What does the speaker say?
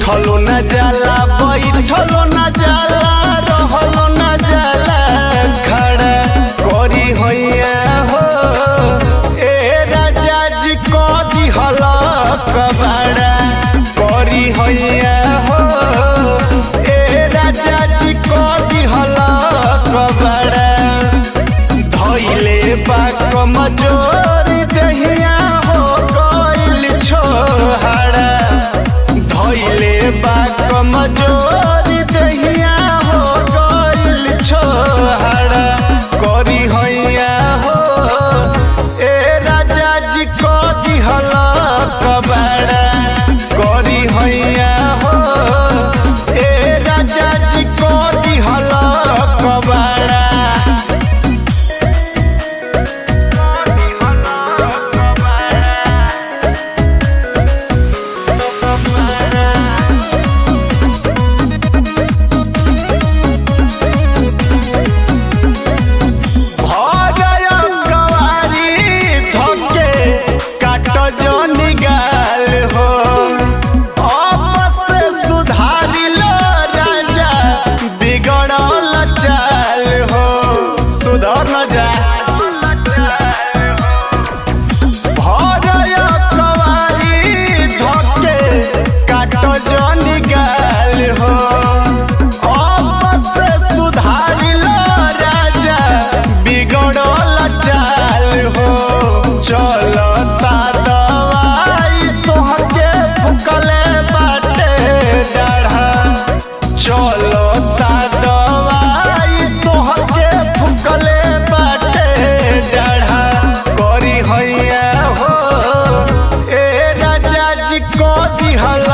उठलो न जाला बैठलो न जाला रहलो न जाला खड़ा करी हैया हो ए राजा जी को दिहल कबाड़ा करी हैया हो ए राजा जी को दिहल कबाड़ा धइले बा कमजोरी दहिया हो गइल छोहाड़ा धइले बा कमजोरी दहिया हो गइल छोहाड़ा करी हैया हो ए राजा जी को दिहल कबाड़ा करी हैया हो ए राजा जी को दिहल कबाड़ा सुधर न जा भरया कवारी धके काट जनी गाल हो आपस सुधारिल राजा बिगड़ल चाल हो चलता दवाई तोहके फुकले बाटे डाढ़ा चलता दवाई तोहके फुकले बाटे डाढ़ा करी हैया हो ए राजा जी को दिहल